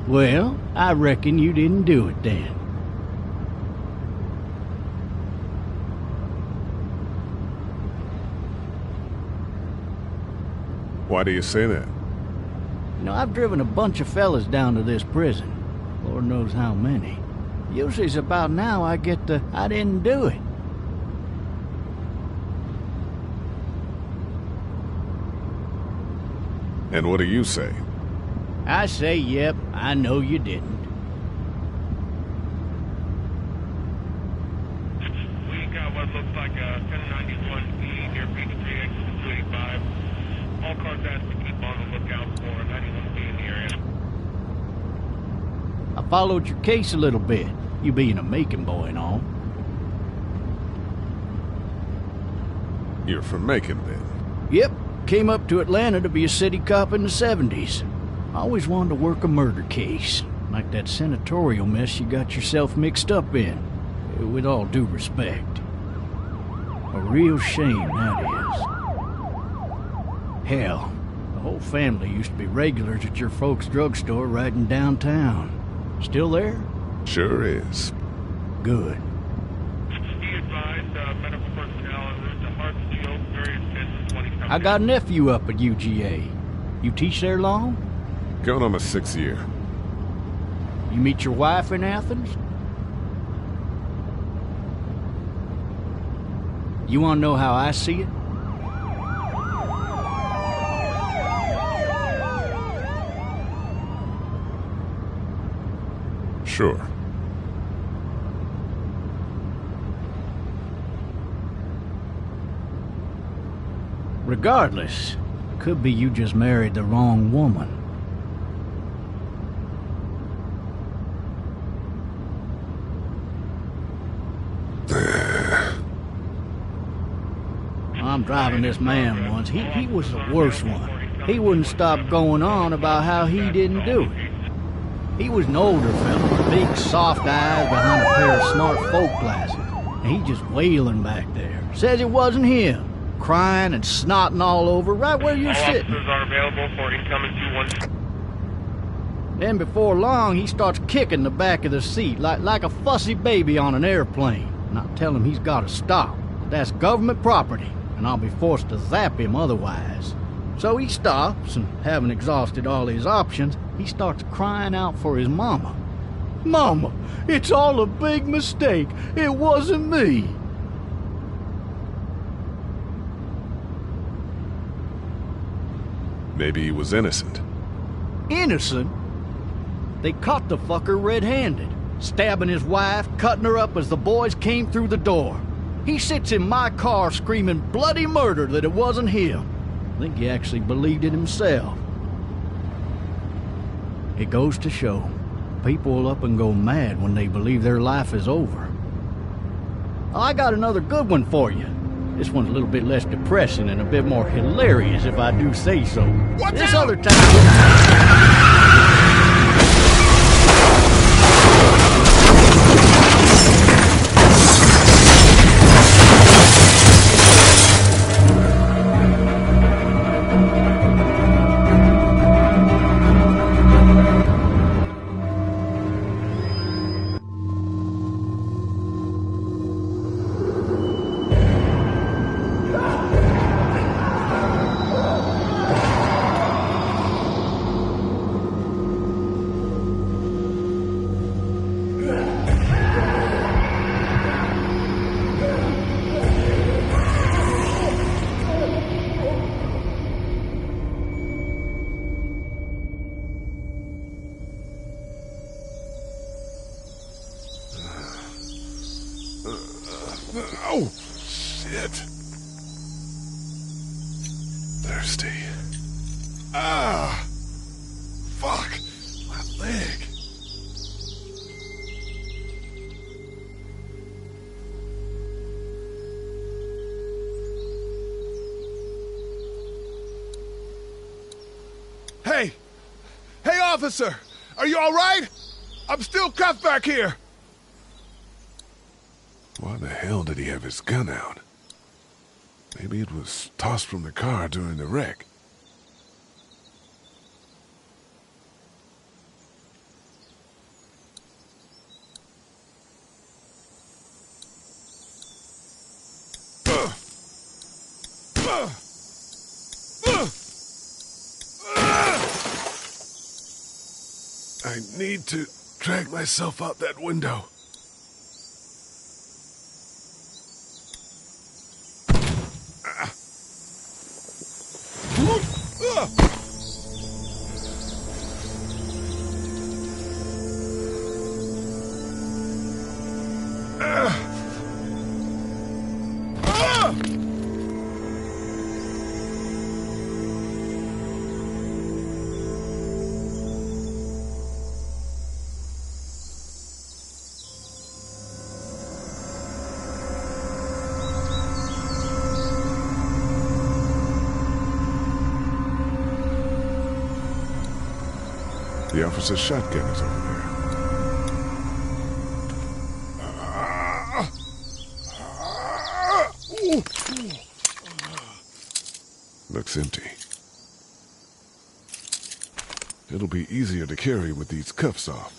Well, I reckon you didn't do it then. Why do you say that? You know, I've driven a bunch of fellas down to this prison. Lord knows how many. Usually it's about now I get the, I didn't do it. And what do you say? I say, yep, I know you didn't. We got what looks like a 1091B near P3 exit 285. All cars asked to keep on the lookout for a 91B in the area. I followed your case a little bit, you being a Macon boy and all. You're from Macon, then? Yep, came up to Atlanta to be a city cop in the 70s. I always wanted to work a murder case, like that senatorial mess you got yourself mixed up in, with all due respect. A real shame, that is. Hell, the whole family used to be regulars at your folks' drugstore right in downtown. Still there? Sure is. Good. Be advised, medical personnel en route to Hartsfield, various 10 to 20. I got a nephew up at UGA. You teach there long? Going on my 6th year. You meet your wife in Athens? You want to know how I see it? Sure. Regardless, could be you just married the wrong woman. I'm driving this man once. He was the worst one. He wouldn't stop going on about how he didn't do it. He was an older fella with big soft eyes behind a pair of smart folk glasses. And he just wailing back there. Says it wasn't him. Crying and snotting all over right where you're sitting. Officers are available for incoming 2-1. Then before long, he starts kicking the back of the seat like a fussy baby on an airplane. And I tell him he's got to stop. That's government property, and I'll be forced to zap him otherwise. So he stops, and having exhausted all his options, he starts crying out for his mama. Mama, it's all a big mistake. It wasn't me. Maybe he was innocent. Innocent? They caught the fucker red-handed, stabbing his wife, cutting her up as the boys came through the door. He sits in my car screaming bloody murder that it wasn't him. I think he actually believed it himself. It goes to show, people will up and go mad when they believe their life is over. I got another good one for you. This one's a little bit less depressing and a bit more hilarious, if I do say so. This other time... Oh, shit. Thirsty. Ah! Fuck! My leg. Officer, are you all right? I'm still cuffed back here. Why the hell did he have his gun out? Maybe it was tossed from the car during the wreck. I need to drag myself out that window. The officer's shotgun is over there. Looks empty. It'll be easier to carry with these cuffs off.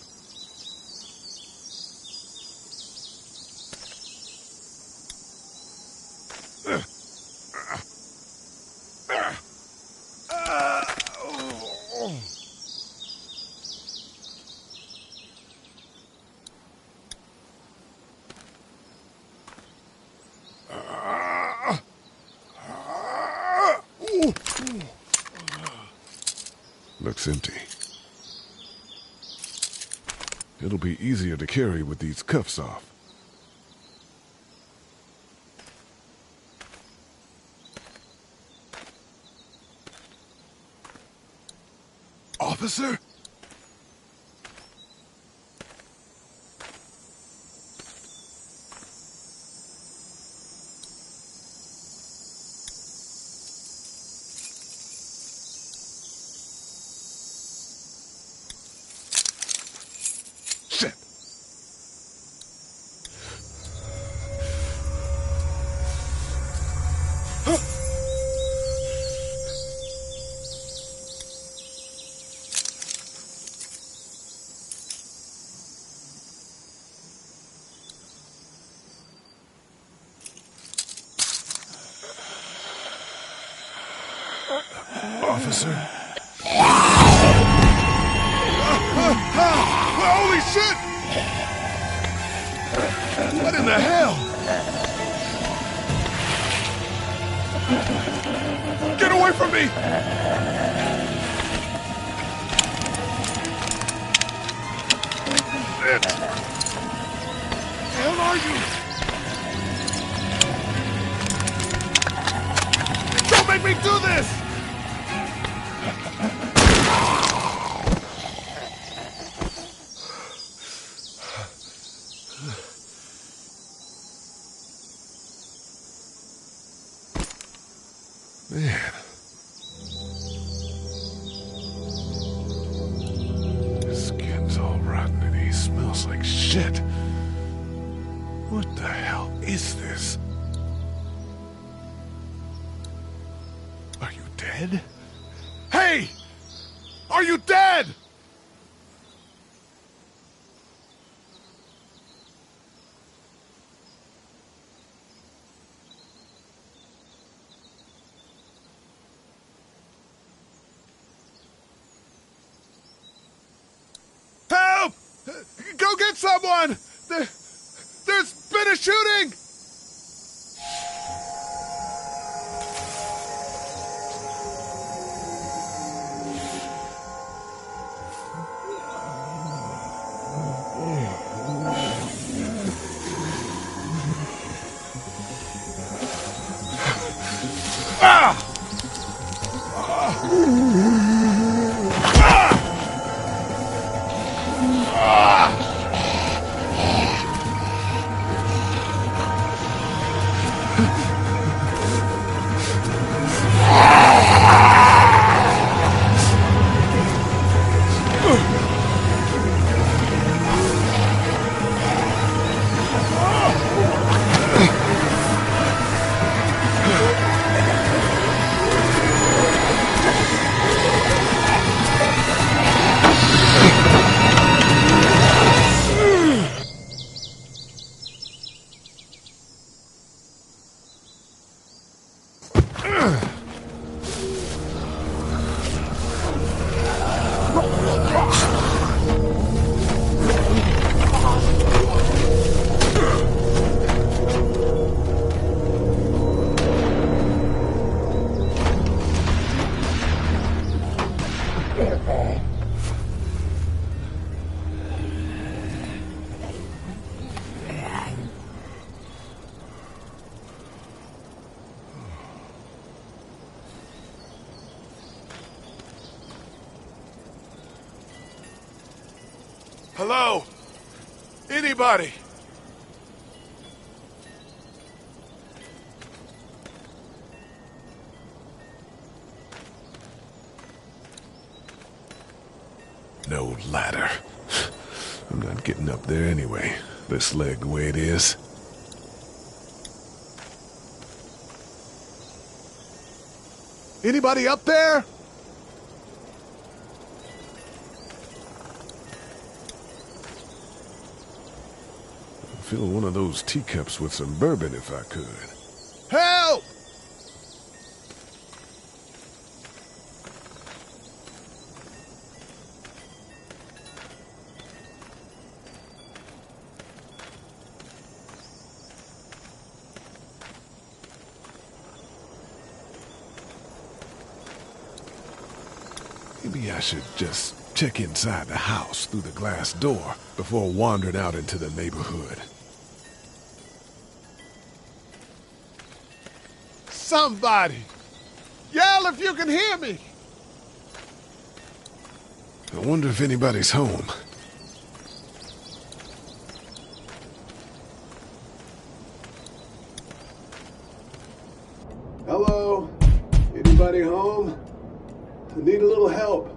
Looks empty. It'll be easier to carry with these cuffs off. Officer? Shit! Officer? Holy shit! What in the hell? Get away from me! Shit! Where the hell are you? Don't make me do this! Man. His skin's all rotten and he smells like shit. What the hell is this? Are you dead? Hey! Are you dead? Help! Go get someone! There's been a shooting! Ah! Hello? Anybody? No ladder. I'm not getting up there anyway. This leg the way it is. Anybody up there? I'd fill one of those teacups with some bourbon if I could. Help! Maybe I should just check inside the house through the glass door before wandering out into the neighborhood. Somebody! Yell if you can hear me! I wonder if anybody's home. Hello? Anybody home? I need a little help.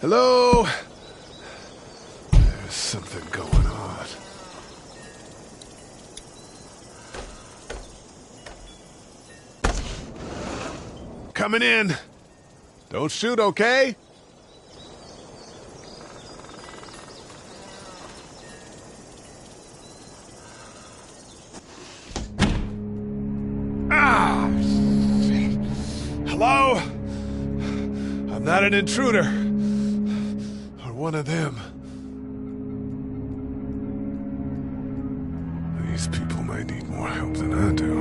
Hello? There's something going on. Coming in. Don't shoot, okay? Hello? I'm not an intruder. Or one of them. These people might need more help than I do.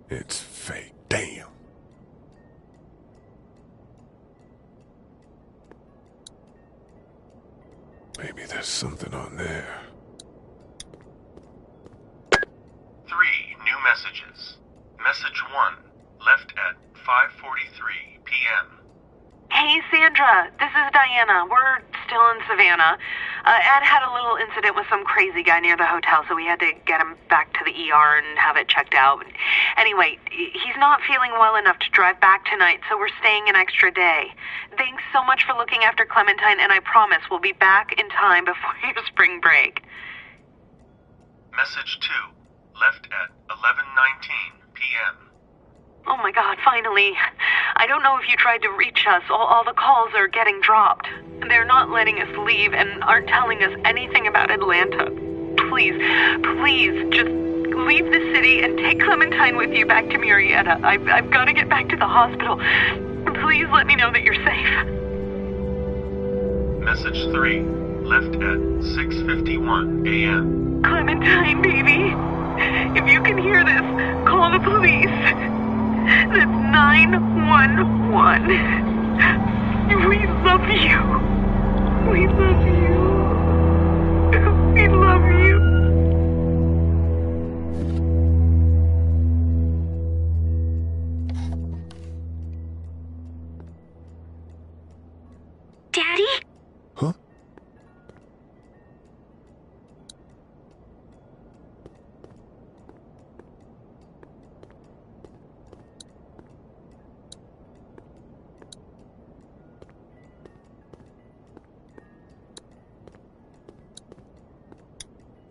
It's fake. Damn. Maybe there's something on there. 3 new messages. Message 1, left at 5:43 p.m. Hey, Sandra. This is Diana. We're still in Savannah. Ed had a little incident with some crazy guy near the hotel, so we had to get him back to the ER and have it checked out. Anyway, he's not feeling well enough to drive back tonight, so we're staying an extra day. Thanks so much for looking after Clementine, and I promise we'll be back in time before your spring break. Message 2, left at 11:19 p.m. Oh my God, finally. I don't know if you tried to reach us. All the calls are getting dropped. They're not letting us leave and aren't telling us anything about Atlanta. Please, just leave the city and take Clementine with you back to Murrieta. I've got to get back to the hospital. Please let me know that you're safe. Message 3, left at 6:51 a.m. Clementine, baby. If you can hear this, call the police. That's 911. We love you. We love you. We love you. Daddy? Huh?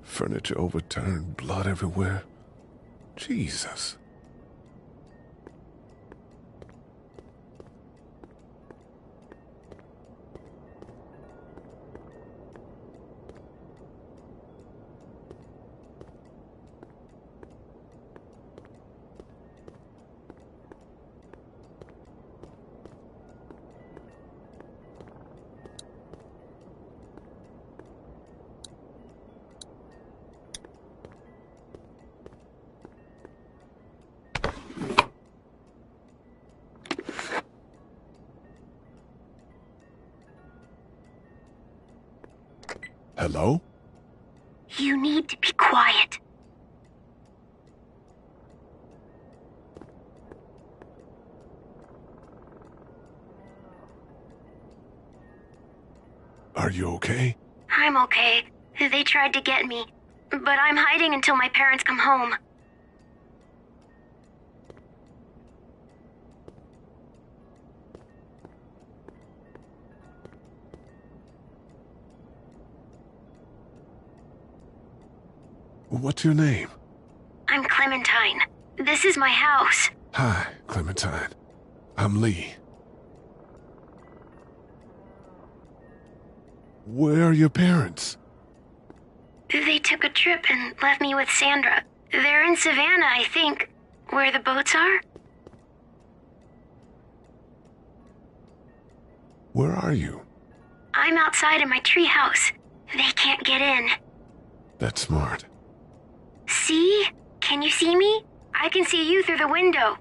Furniture overturned, blood everywhere. Jesus. Hello? You need to be quiet. Are you okay? I'm okay. They tried to get me, but I'm hiding until my parents come home. What's your name? I'm Clementine. This is my house. Hi, Clementine. I'm Lee. Where are your parents? They took a trip and left me with Sandra. They're in Savannah, I think, where the boats are. Where are you? I'm outside in my treehouse. They can't get in. That's smart. See? Can you see me? I can see you through the window.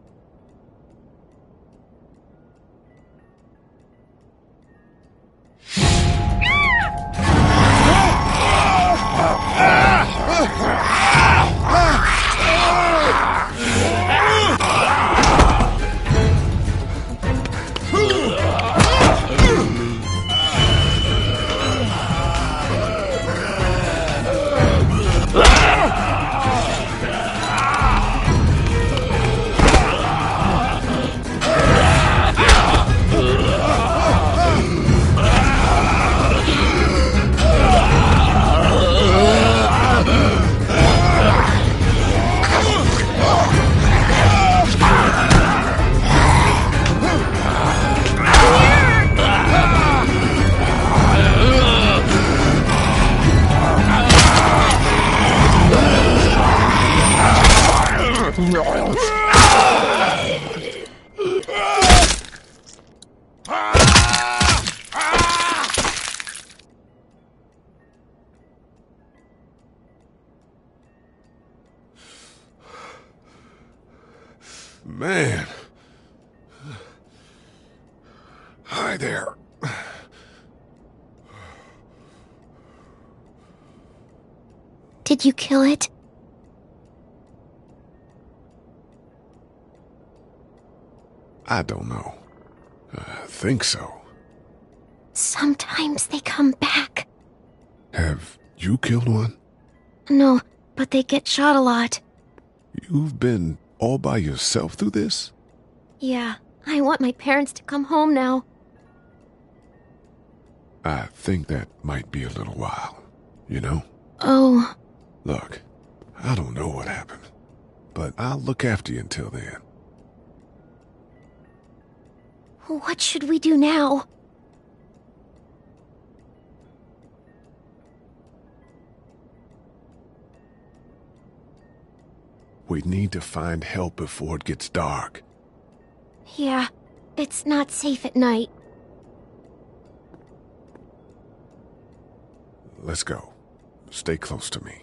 Man. Hi there. Did you kill it? I don't know. I think so. Sometimes they come back. Have you killed one? No, but they get shot a lot. You've been all by yourself through this? Yeah, I want my parents to come home now. I think that might be a little while, you know? Oh. Look, I don't know what happened, but I'll look after you until then. What should we do now? We need to find help before it gets dark. Yeah, it's not safe at night. Let's go. Stay close to me.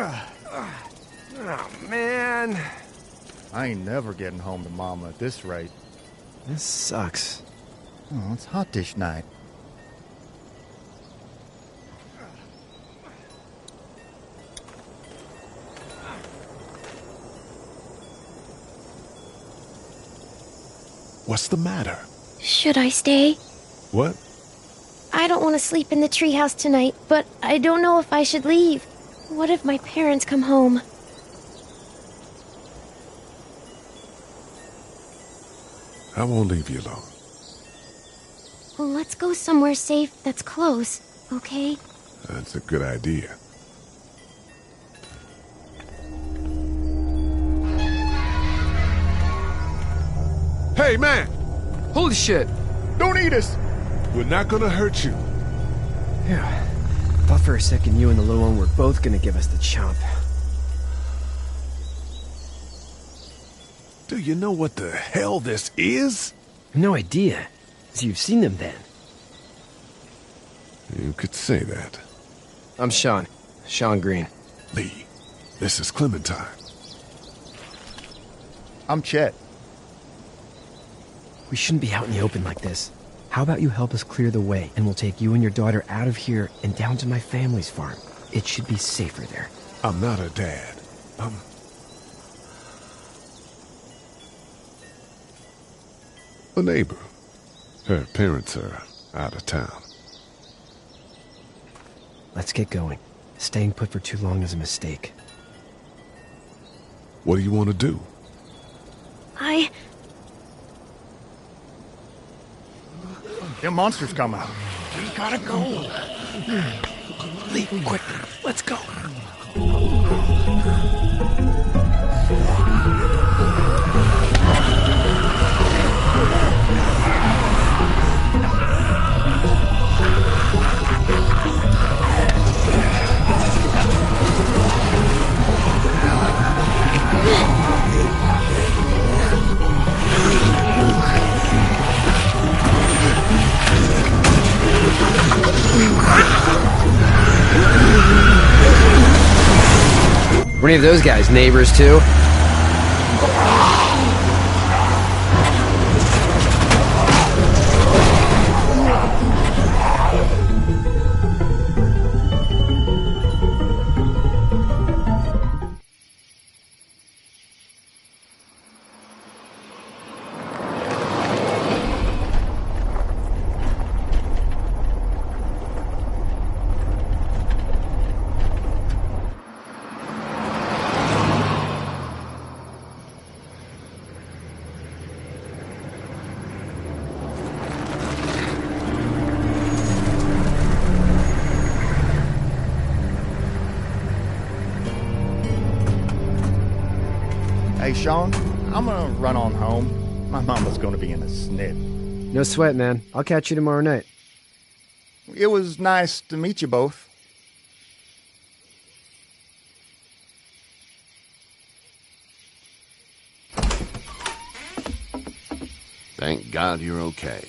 Oh, man. I ain't never getting home to Mama at this rate. This sucks. Oh, it's hot dish night. What's the matter? Should I stay? What? I don't want to sleep in the treehouse tonight, but I don't know if I should leave. What if my parents come home? I won't leave you alone. Well, let's go somewhere safe that's close, okay? That's a good idea. Hey, man! Holy shit! Don't eat us! We're not gonna hurt you. Yeah. Thought for a second you and the little one were both gonna give us the chomp. Do you know what the hell this is? No idea. So you've seen them then? You could say that. I'm Sean. Sean Green. Lee, this is Clementine. I'm Chet. We shouldn't be out in the open like this. How about you help us clear the way, and we'll take you and your daughter out of here and down to my family's farm. It should be safer there. I'm not a dad. I'm a neighbor. Her parents are out of town. Let's get going. Staying put for too long is a mistake. What do you want to do? Them monsters come out. We gotta go. Lee, quick. Let's go. Were any of those guys neighbors too? Hey, Sean, I'm gonna run on home. My mama's gonna be in a snit. No sweat, man. I'll catch you tomorrow night. It was nice to meet you both. Thank God you're okay.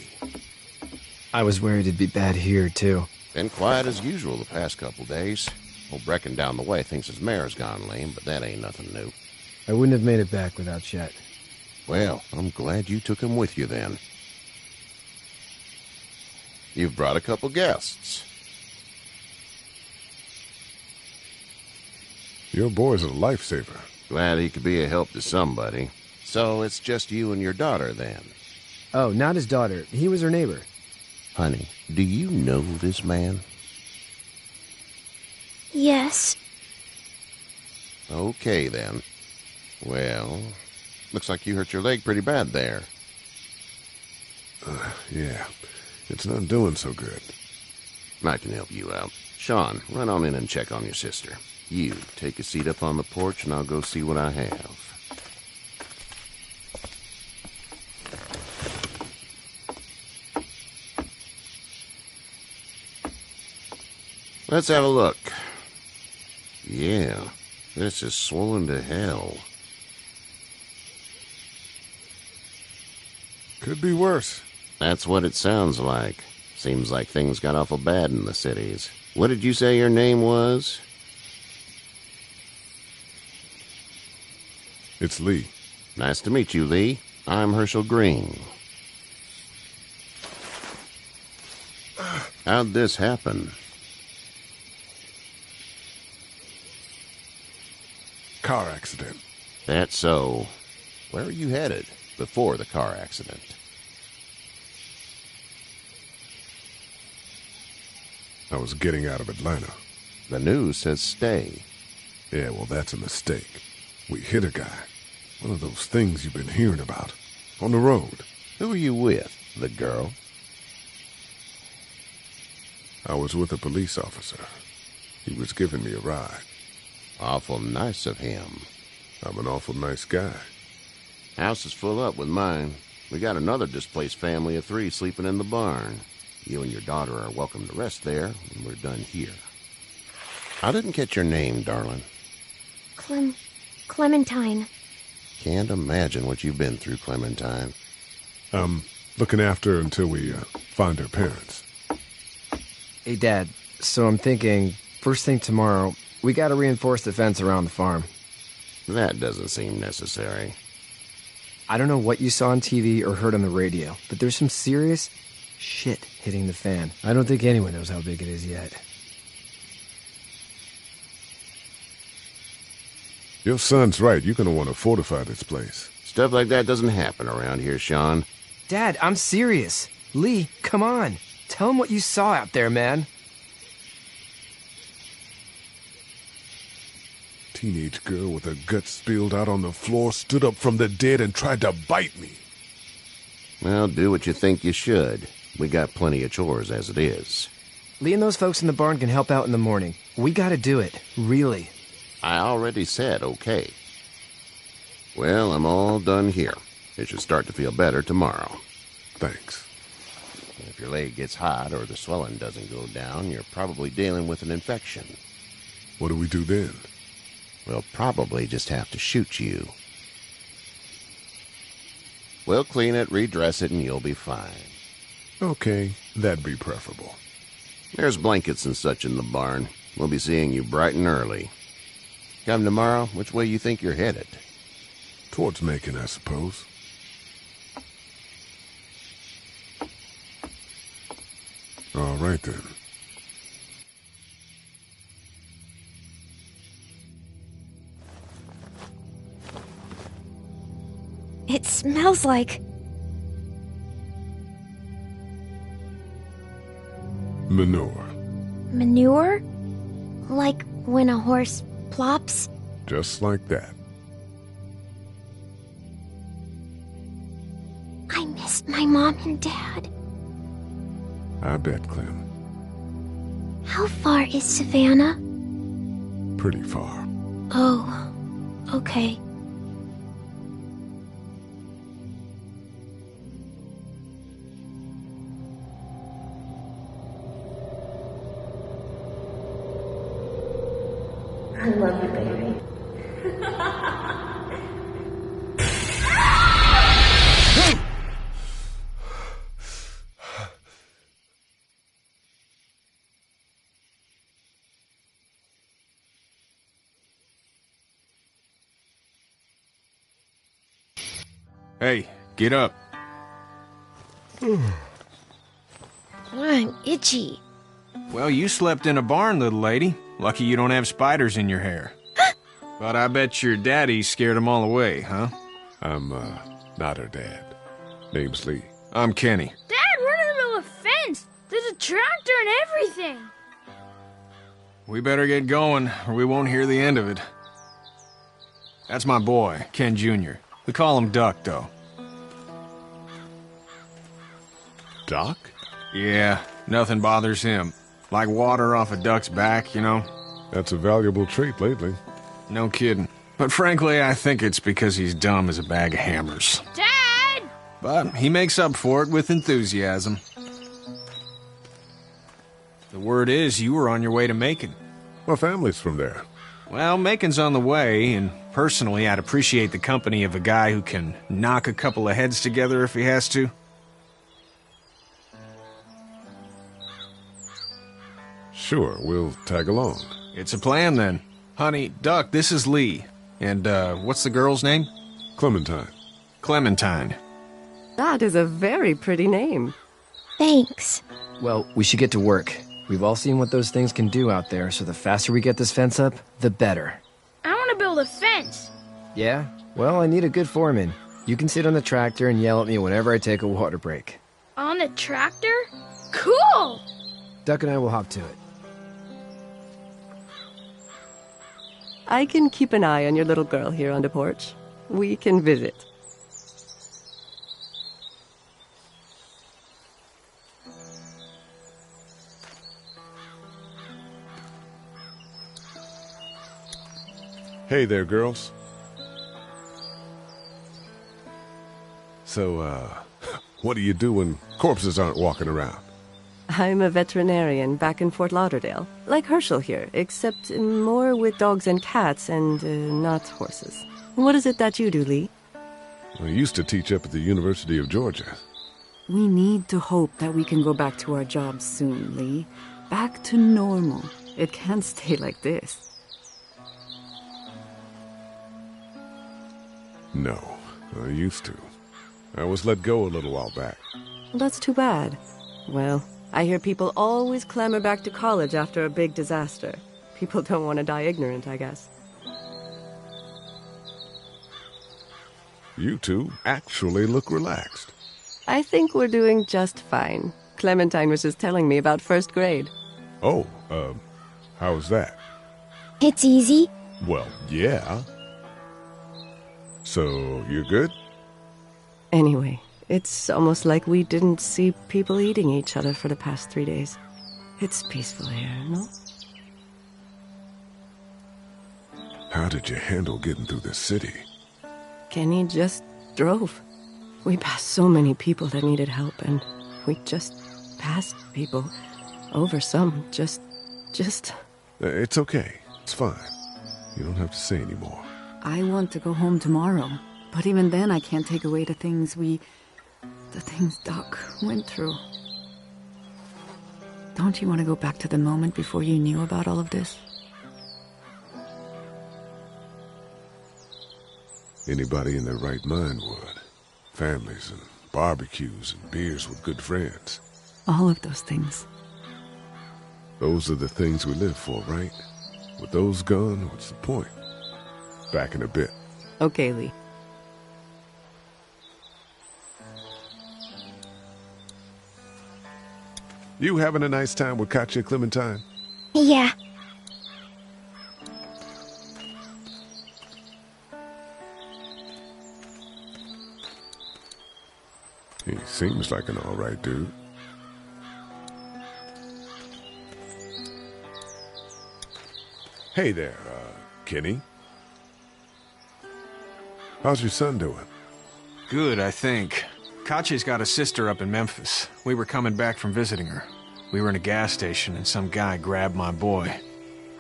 I was worried it'd be bad here, too. Been quiet as usual the past couple days. Old Brecken down the way thinks his mare's gone lame, but that ain't nothing new. I wouldn't have made it back without Chet. Well, I'm glad you took him with you then. You've brought a couple guests. Your boy's a lifesaver. Glad he could be a help to somebody. So it's just you and your daughter then? Oh, not his daughter. He was her neighbor. Honey, do you know this man? Yes. Okay then. Well, looks like you hurt your leg pretty bad there. Yeah, it's not doing so good. I can help you out. Sean, run on in and check on your sister. You, take a seat up on the porch and I'll go see what I have. Let's have a look. Yeah, this is swollen to hell. Could be worse. That's what it sounds like. Seems like things got awful bad in the cities. What did you say your name was? It's Lee. Nice to meet you, Lee. I'm Herschel Green. How'd this happen? Car accident. That's so. Where are you headed before the car accident? I was getting out of Atlanta. The news says stay. Yeah, well, that's a mistake. We hit a guy. One of those things you've been hearing about. On the road. Who are you with? The girl? I was with a police officer. He was giving me a ride. Awful nice of him. I'm an awful nice guy. House is full up with mine. We got another displaced family of 3 sleeping in the barn. You and your daughter are welcome to rest there when we're done here. I didn't catch your name, darling. Clementine. Can't imagine what you've been through, Clementine. Looking after her until we find her parents. Hey, Dad, so I'm thinking, first thing tomorrow, we gotta reinforce the fence around the farm. That doesn't seem necessary. I don't know what you saw on TV or heard on the radio, but there's some serious shit hitting the fan. I don't think anyone knows how big it is yet. Your son's right. You're gonna want to fortify this place. Stuff like that doesn't happen around here, Sean. Dad, I'm serious. Lee, come on. Tell him what you saw out there, man. Teenage girl with her guts spilled out on the floor stood up from the dead and tried to bite me. Well, do what you think you should. We got plenty of chores as it is. Lee and those folks in the barn can help out in the morning. We gotta do it. Really. I already said okay. Well, I'm all done here. It should start to feel better tomorrow. Thanks. If your leg gets hot or the swelling doesn't go down, you're probably dealing with an infection. What do we do then? We'll probably just have to shoot you. We'll clean it, redress it, and you'll be fine. Okay, that'd be preferable. There's blankets and such in the barn. We'll be seeing you bright and early. Come tomorrow, which way you think you're headed? Towards Macon, I suppose. All right, then. It smells like... Manure. manure? Like when a horse plops? Just like that. I missed my mom and dad. I bet, Clem. How far is Savannah? Pretty far. Oh, okay. I love you, baby. Hey, get up. I'm itchy. Well, you slept in a barn, little lady. Lucky you don't have spiders in your hair. But I bet your daddy scared them all away, huh? I'm, not her dad. Name's Lee. I'm Kenny. Dad, we're in the middle of a fence. There's a tractor and everything. We better get going, or we won't hear the end of it. That's my boy, Ken Jr. We call him Duck, though. Doc? Yeah, nothing bothers him. Like water off a duck's back, you know? That's a valuable trait lately. No kidding. But frankly, I think it's because he's dumb as a bag of hammers. Dad! But he makes up for it with enthusiasm. The word is you were on your way to Macon. My family's from there. Well, Macon's on the way, and personally, I'd appreciate the company of a guy who can knock a couple of heads together if he has to. Sure, we'll tag along. It's a plan, then. Honey, Duck, this is Lee. And, what's the girl's name? Clementine. Clementine. That is a very pretty name. Thanks. Well, we should get to work. We've all seen what those things can do out there, so the faster we get this fence up, the better. I want to build a fence. Yeah? Well, I need a good foreman. You can sit on the tractor and yell at me whenever I take a water break. On the tractor? Cool! Duck and I will hop to it. I can keep an eye on your little girl here on the porch. We can visit. Hey there, girls. So, what do you do when corpses aren't walking around? I'm a veterinarian back in Fort Lauderdale. Like Herschel here, except more with dogs and cats and not horses. What is it that you do, Lee? I used to teach up at the University of Georgia. We need to hope that we can go back to our jobs soon, Lee. Back to normal. It can't stay like this. No, I used to. I was let go a little while back. That's too bad. Well, I hear people always clamor back to college after a big disaster. People don't want to die ignorant, I guess. You two actually look relaxed. I think we're doing just fine. Clementine was just telling me about first grade. Oh, how's that? It's easy. Well, yeah. So, you're good? Anyway, it's almost like we didn't see people eating each other for the past 3 days. It's peaceful here, no? How did you handle getting through the city? Kenny just drove. We passed so many people that needed help, and we just passed people. Over some, just... It's okay. It's fine. You don't have to say any more. I want to go home tomorrow, but even then I can't take away the things Doc went through. Don't you want to go back to the moment before you knew about all of this? Anybody in their right mind would. Families and barbecues and beers with good friends. All of those things. Those are the things we live for, right? With those gone, what's the point? Back in a bit. Okay, Lee. You having a nice time with Katya, Clementine? Yeah. He seems like an alright dude. Hey there, Kenny. How's your son doing? Good, I think. Katya's got a sister up in Memphis. We were coming back from visiting her. We were in a gas station and some guy grabbed my boy.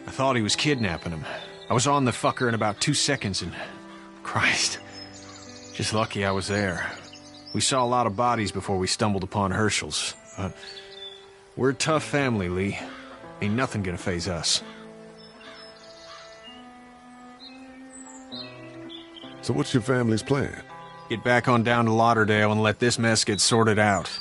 I thought he was kidnapping him. I was on the fucker in about 2 seconds and... Christ. Just lucky I was there. We saw a lot of bodies before we stumbled upon Herschel's. But we're a tough family, Lee. Ain't nothing gonna faze us. So what's your family's plan? Get back on down to Lauderdale and let this mess get sorted out.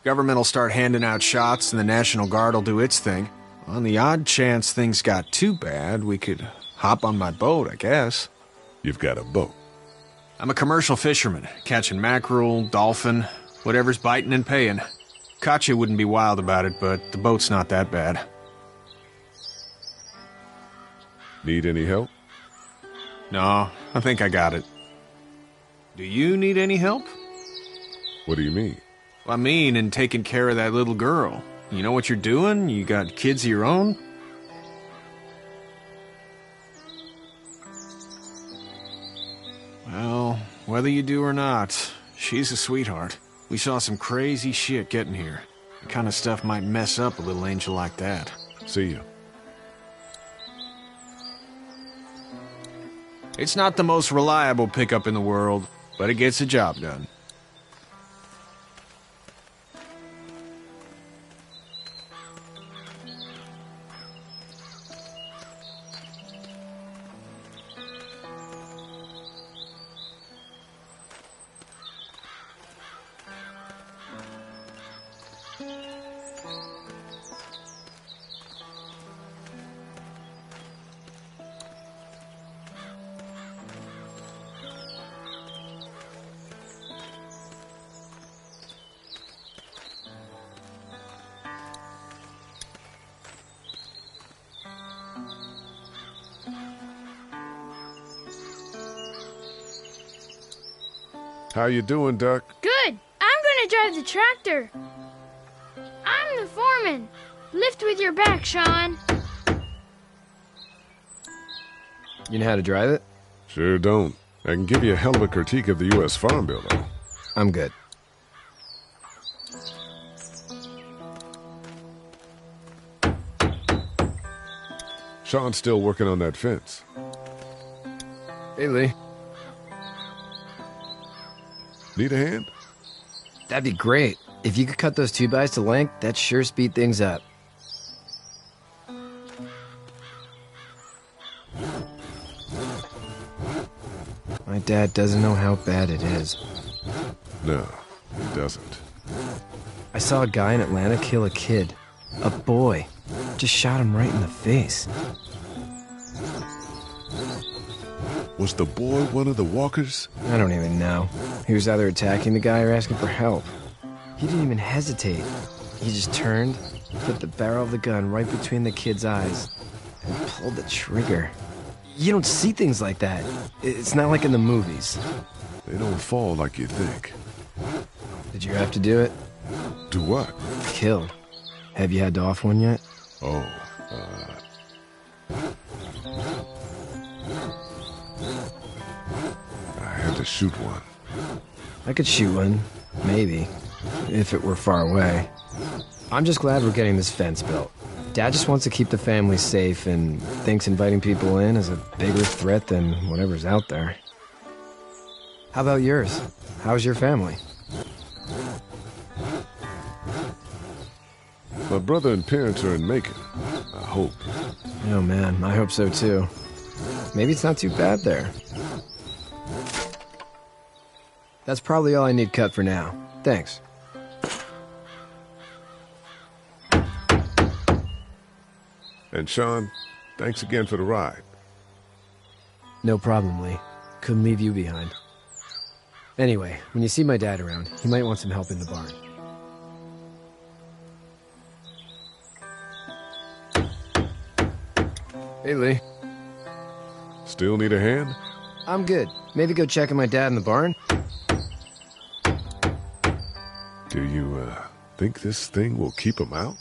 Government will start handing out shots and the National Guard will do its thing. On the odd chance things got too bad, we could hop on my boat, I guess. You've got a boat? I'm a commercial fisherman, catching mackerel, dolphin, whatever's biting and paying. Katya wouldn't be wild about it, but the boat's not that bad. Need any help? No, I think I got it. Do you need any help? What do you mean? I mean, in taking care of that little girl. You know what you're doing? You got kids of your own? Well, whether you do or not, she's a sweetheart. We saw some crazy shit getting here. The kind of stuff might mess up a little angel like that. See you. It's not the most reliable pickup in the world, but it gets the job done. How you doing, Duck? Good. I'm gonna drive the tractor. I'm the foreman. Lift with your back, Sean. You know how to drive it? Sure don't. I can give you a hell of a critique of the U.S. Farm Bill, though. I'm good. Sean's still working on that fence. Hey, Lee. Need a hand? That'd be great. If you could cut those 2x to length, that'd sure speed things up. My dad doesn't know how bad it is. No, he doesn't. I saw a guy in Atlanta kill a kid. A boy. Just shot him right in the face. Was the boy one of the walkers? I don't even know. He was either attacking the guy or asking for help. He didn't even hesitate. He just turned, put the barrel of the gun right between the kid's eyes, and pulled the trigger. You don't see things like that. It's not like in the movies. They don't fall like you think. Did you have to do it? Do what? Kill. Have you had to off one yet? Oh, I had to shoot one. I could shoot one, maybe, if it were far away. I'm just glad we're getting this fence built. Dad just wants to keep the family safe and thinks inviting people in is a bigger threat than whatever's out there. How about yours? How's your family? My brother and parents are in Macon. I hope. Oh man, I hope so too. Maybe it's not too bad there. That's probably all I need cut for now. Thanks. And Sean, thanks again for the ride. No problem, Lee. Couldn't leave you behind. Anyway, when you see my dad around, he might want some help in the barn. Hey, Lee. Still need a hand? I'm good. Maybe go check on my dad in the barn? Do you, think this thing will keep him out?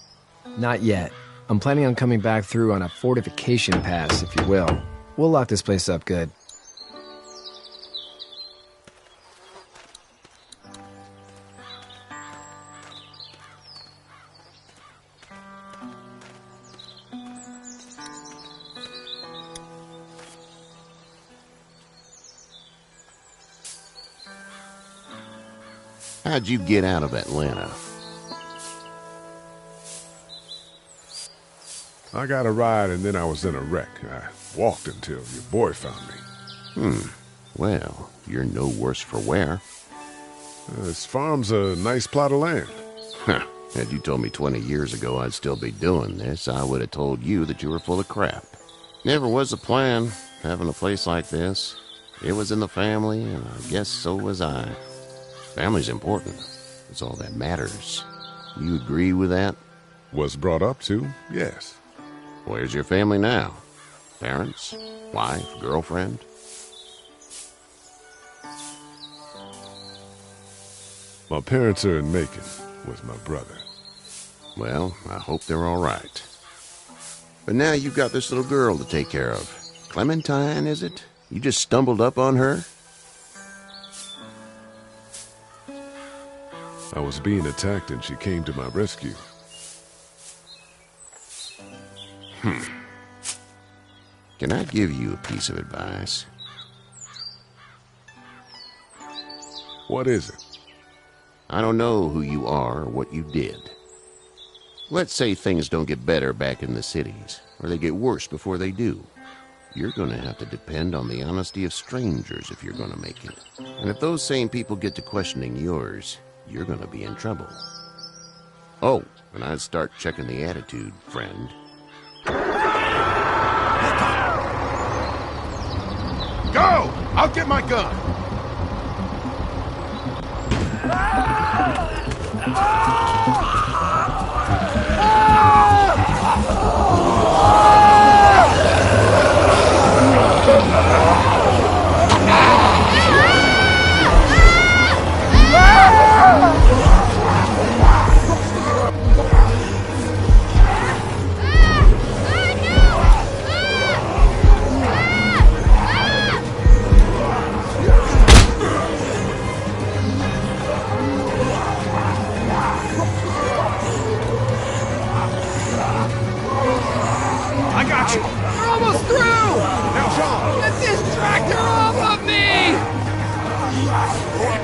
Not yet. I'm planning on coming back through on a fortification pass, if you will. We'll lock this place up good. How'd you get out of Atlanta? I got a ride and then I was in a wreck. I walked until your boy found me. Well, you're no worse for wear. This farm's a nice plot of land. Had you told me 20 years ago I'd still be doing this, I would have told you that you were full of crap. Never was the plan, having a place like this. It was in the family, and I guess so was I. Family's important. It's all that matters. You agree with that? Was brought up to, yes. Where's your family now? Parents? Wife? Girlfriend? My parents are in Macon with my brother. Well, I hope they're all right. But now you've got this little girl to take care of. Clementine, is it? You just stumbled up on her? I was being attacked and she came to my rescue. Can I give you a piece of advice? What is it? I don't know who you are or what you did. Let's say things don't get better back in the cities, or they get worse before they do. You're going to have to depend on the honesty of strangers if you're going to make it. And if those same people get to questioning yours, you're going to be in trouble. Oh, and I'd start checking the attitude, friend. Go! I'll get my gun!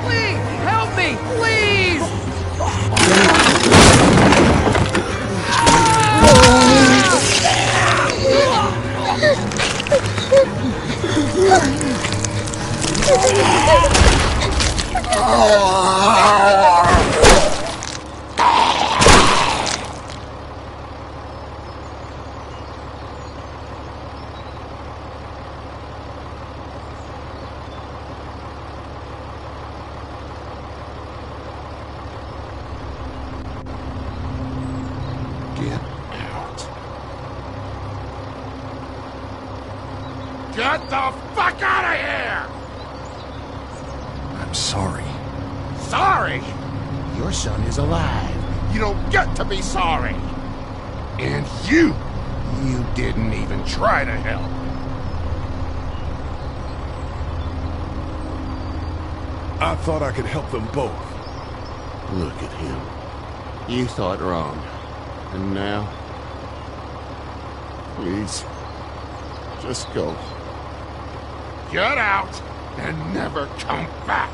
Please, help me, please! Get the fuck out of here! I'm sorry. Sorry? Your son is alive. You don't get to be sorry. And you didn't even try to help. I thought I could help them both. Look at him. You thought wrong. And now? Please. Just go. Get out and never come back.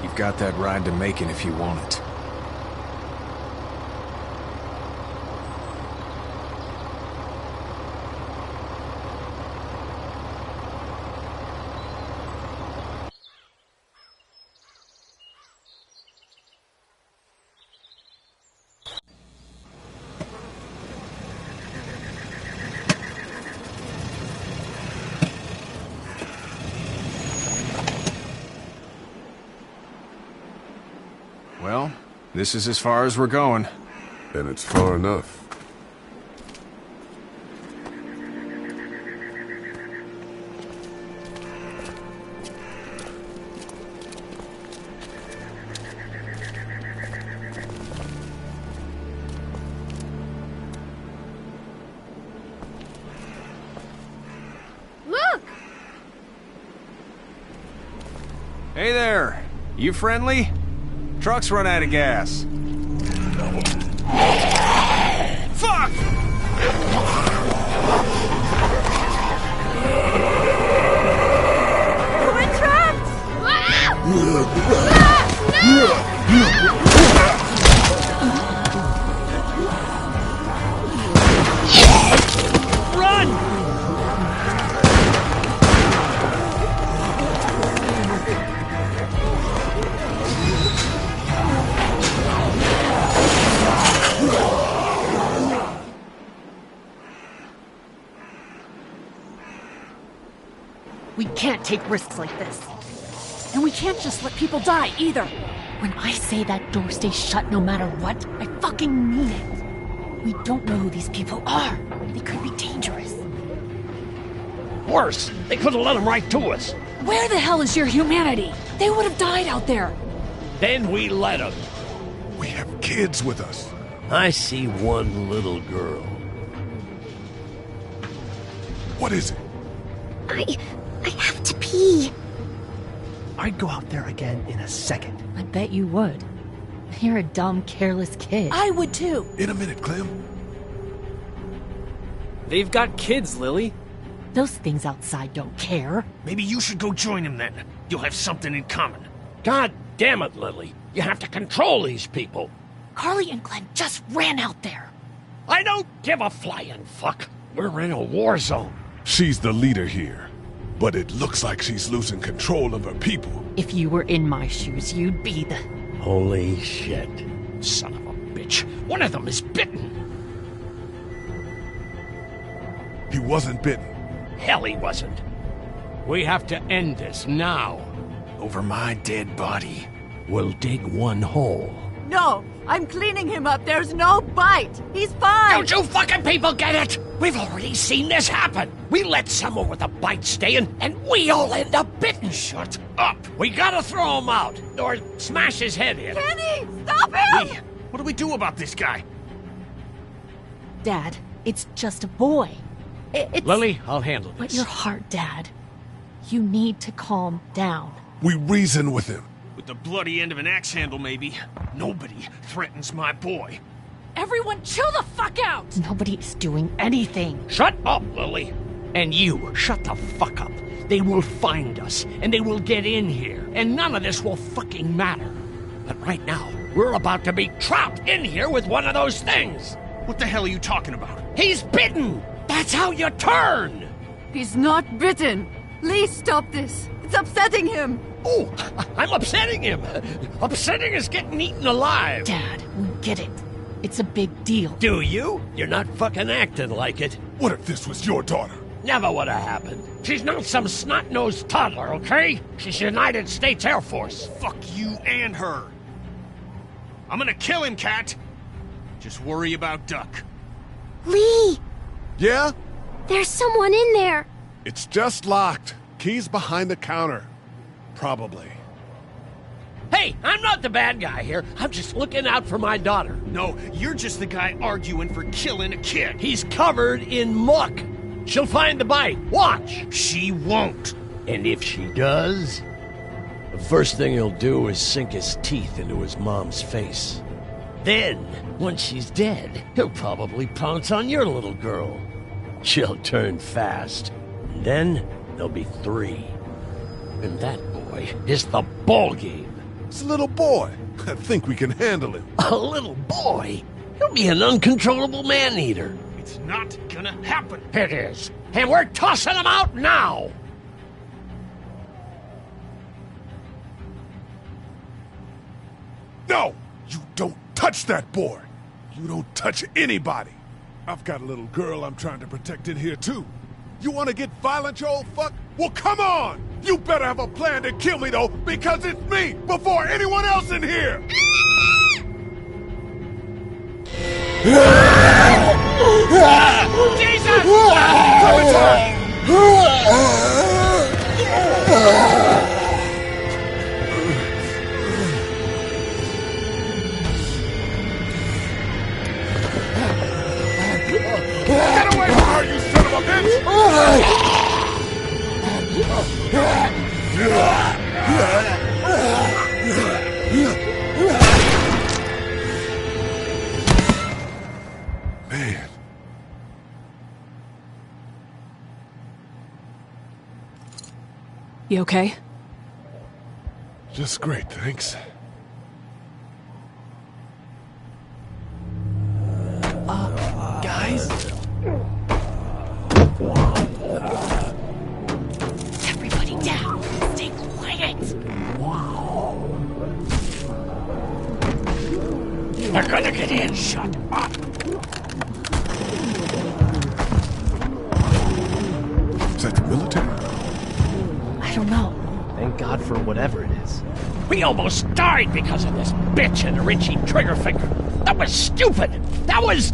You've got that ride to Macon if you want it. Well, this is as far as we're going. And it's far enough. Look! Hey there! You friendly? Truck's run out of gas. Fuck! We're trapped! Run! We can't take risks like this. And we can't just let people die, either. When I say that door stays shut no matter what, I fucking mean it. We don't know who these people are. They could be dangerous. Worse, they could have let them right to us. Where the hell is your humanity? They would have died out there. Then we let them. We have kids with us. I see one little girl. What is it? I have to pee. I'd go out there again in a second. I bet you would. You're a dumb, careless kid. I would too. In a minute, Clem. They've got kids, Lily. Those things outside don't care. Maybe you should go join them then. You'll have something in common. God damn it, Lily. You have to control these people. Carly and Glenn just ran out there. I don't give a flying fuck. We're in a war zone. She's the leader here. But it looks like she's losing control of her people. If you were in my shoes, you'd be the... Holy shit. Son of a bitch. One of them is bitten. He wasn't bitten. Hell, he wasn't. We have to end this now. Over my dead body. We'll dig one hole. No, I'm cleaning him up. There's no bite. He's fine. Don't you fucking people get it? We've already seen this happen. We let someone with a bite stay in, and we all end up bitten. Shut up. We gotta throw him out, or smash his head in. Kenny, stop him! What do we do about this guy? Dad, it's just a boy. It's... Lily, I'll handle this. But your heart, Dad. You need to calm down. We reason with him. With the bloody end of an axe handle, maybe. Nobody threatens my boy. Everyone chill the fuck out! Nobody's doing anything. Shut up, Lily. And you, shut the fuck up. They will find us, and they will get in here, and none of this will fucking matter. But right now, we're about to be trapped in here with one of those things. What the hell are you talking about? He's bitten! That's how you turn! He's not bitten. Lee, stop this. It's upsetting him. Oh, I'm upsetting him. Upsetting is getting eaten alive. Dad, we get it. It's a big deal. Do you? You're not fucking acting like it. What if this was your daughter? Never would have happened. She's not some snot-nosed toddler, okay? She's United States Air Force. Fuck you and her. I'm gonna kill him, Cat. Just worry about Duck. Lee! Yeah? There's someone in there. It's just locked. Key's behind the counter. Probably. Hey, I'm not the bad guy here. I'm just looking out for my daughter. No, you're just the guy arguing for killing a kid. He's covered in muck. She'll find the bite. Watch. She won't. And if she does, the first thing he'll do is sink his teeth into his mom's face. Then, once she's dead, he'll probably pounce on your little girl. She'll turn fast. And then there'll be 3. And that boy is the ball game. It's a little boy. I think we can handle him. A little boy? He'll be an uncontrollable man-eater. It's not gonna happen. It is. And we're tossing him out now. No! You don't touch that boy! You don't touch anybody! I've got a little girl I'm trying to protect in here, too. You want to get violent, you old fuck? Well, come on! You better have a plan to kill me, though, because it's me before anyone else in here! Jesus! Get away from her, you son of a bitch! Man. You okay? Just great, thanks. Guys? Everybody down. Stay quiet. They're gonna get in. Shut up. Is that the military? I don't know. Thank God for whatever it is. We almost died because of this bitch and her itchy trigger finger. That was stupid. That was...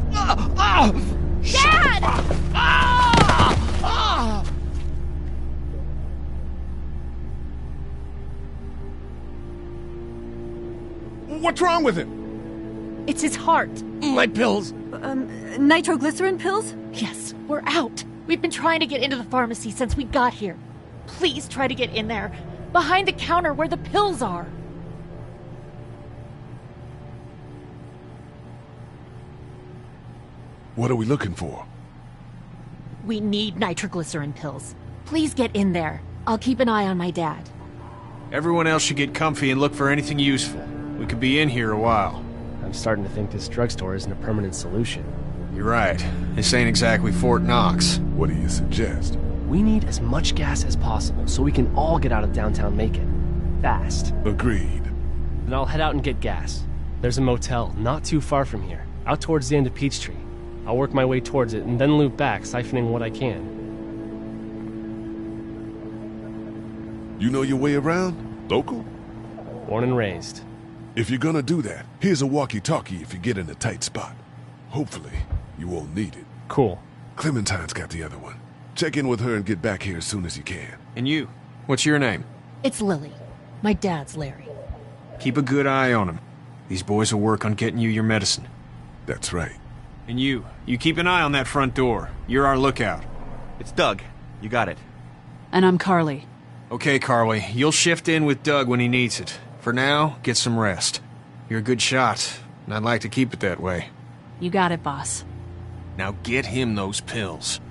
Dad! What's wrong with him? It's his heart. My pills. Nitroglycerin pills? Yes, we're out. We've been trying to get into the pharmacy since we got here. Please try to get in there. Behind the counter where the pills are. What are we looking for? We need nitroglycerin pills. Please get in there. I'll keep an eye on my dad. Everyone else should get comfy and look for anything useful. We could be in here a while. I'm starting to think this drugstore isn't a permanent solution. You're right. This ain't exactly Fort Knox. What do you suggest? We need as much gas as possible so we can all get out of downtown Macon. Fast. Agreed. Then I'll head out and get gas. There's a motel not too far from here, out towards the end of Peachtree. I'll work my way towards it and then loop back, siphoning what I can. You know your way around? Local? Born and raised. If you're gonna do that, here's a walkie-talkie if you get in a tight spot. Hopefully, you won't need it. Cool. Clementine's got the other one. Check in with her and get back here as soon as you can. And you? What's your name? It's Lily. My dad's Larry. Keep a good eye on him. These boys will work on getting you your medicine. That's right. And you keep an eye on that front door. You're our lookout. It's Doug. You got it. And I'm Carly. Okay, Carly, you'll shift in with Doug when he needs it. For now, get some rest. You're a good shot, and I'd like to keep it that way. You got it, boss. Now get him those pills.